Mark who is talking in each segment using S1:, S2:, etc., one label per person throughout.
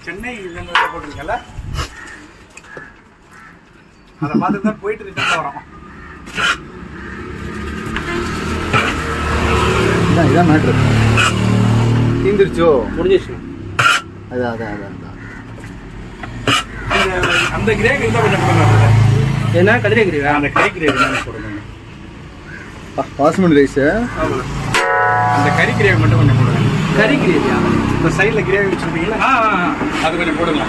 S1: சென்னை போட்டிருக்கல, அதை பார்த்து தான் போயிட்டு ரிட்டர்ன் வரோம்.
S2: இதான் மேட்ரு. தீந்துருச்சோ? முடிஞ்சிருச்சு. அதான் அதான் அதான்
S1: அந்த கிரேவி இருந்தால் கொஞ்சம் போடுங்க.
S3: என்ன கதிரை கிரேவியா?
S1: அந்த கறி கிரேவி தான் போடுங்க.
S2: பாஸ்மதி ரைஸு.
S1: அந்த கறி கிரேவி மட்டும் கொஞ்சம் போடுங்க.
S3: கறி கிரேவியா?
S1: இந்த சைடில் கிரேவி வச்சுருப்பீங்களா, அது கொஞ்சம் போடுங்க.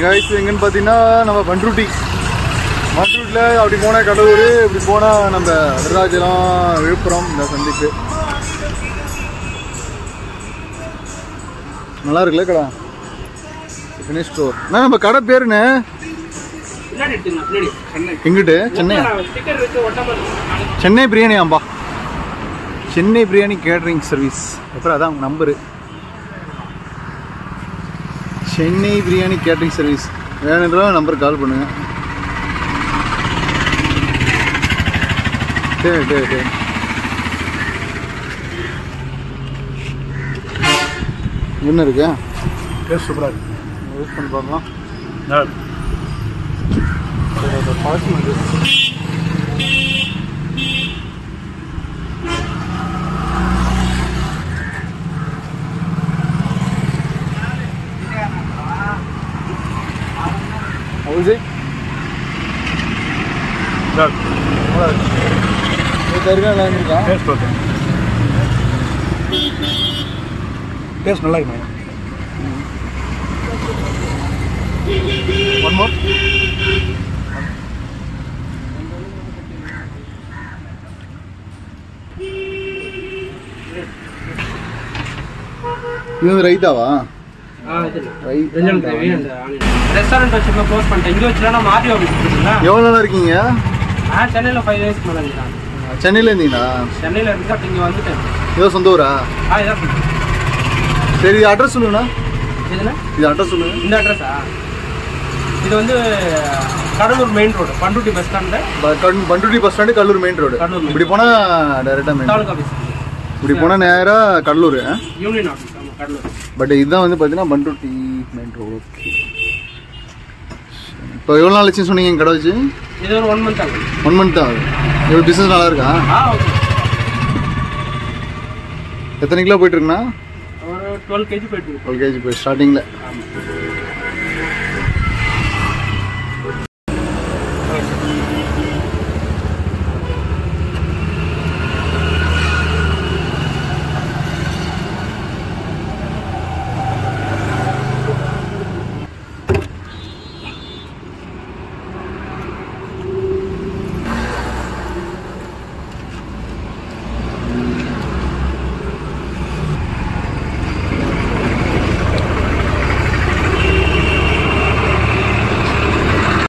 S2: காய்ஸ் எங்கன்னு பார்த்தீங்கன்னா நம்ம பண்ருட்டி அப்படி போனால் கடலூர், இப்படி போனால் நம்ம நடராஜலம், விழுப்புரம், இந்த சந்திப்பு. நல்லா இருக்குல்ல கடை? Finish store. அண்ணா நம்ம கடை பேருண்ணே எங்கிட்டு? சென்னை பிரியாணியாம்பா. Chennai biryani catering service. அப்புறம் அதான் உங்கள் number. Chennai biryani catering service வேணுன்ற நம்பருக்கு கால் பண்ணுங்க. சரி என்ன இருக்கு?
S1: டேஸ்ட் சூப்பராக இருக்கு.
S2: யூஸ் பண்ணி பார்க்கலாம். How is it?
S1: Good.
S2: Taste okay.
S1: Taste நல்லா இருக்கு. One more.
S2: இது ரைத்தாவா?
S3: ரெஸ்டாரண்ட் வச்சுருக்க க்ளோஸ் பண்ணிட்டேன். இங்கே வச்சுலாம் மாற்றி ஆஃபீஸ்.
S2: எவ்வளோ நாளாக இருக்கீங்க?
S3: சென்னையில் 5 days மேலே இருக்கேன்.
S2: சென்னையில் இருந்தீங்களா?
S3: சென்னையில் இருந்து அப்படி இங்கே வந்துட்டேன்.
S2: ஏதோ சொந்த ஊரா?
S3: இதான்.
S2: சரி, இது அட்ரஸ் சொல்லுங்கண்ணா.
S3: எதுனா
S2: இது அட்ரஸ் சொல்லுங்க.
S3: இந்த அட்ரஸா? இது வந்து Cuddalore main road, Panruti bus stand.
S2: Panruti bus stand, Cuddalore main road.
S3: இப்படி
S2: போனால் டேரெக்டாக மெயின்
S3: தாலுகா ஆஃபீஸ்.
S2: இப்படி போனால் நேராக கடலூர்
S3: யூனியன் ஆஃபீஸ். ஆமாம், கடலூர்.
S2: பட் இதுதான் வந்து பார்த்தீங்கன்னா பண்ருட்டி மெயின் ரோடு. ஓகே. இப்போ எவ்வளோ நாள் ஆச்சுன்னு சொன்னீங்க கடை வச்சு?
S3: இது ஒரு 1 month ஆகுது.
S2: 1 month தான் ஆகுது. எவ்வளோ பிஸ்னஸ் நல்லா இருக்கா?
S3: ஓகே.
S2: எத்தனை கிலோ போயிட்டுருக்குண்ணா?
S3: ஒரு 12 kg போயிட்டு.
S2: 12 kg போய் ஸ்டார்டிங்கில்.
S3: ஆமாம்.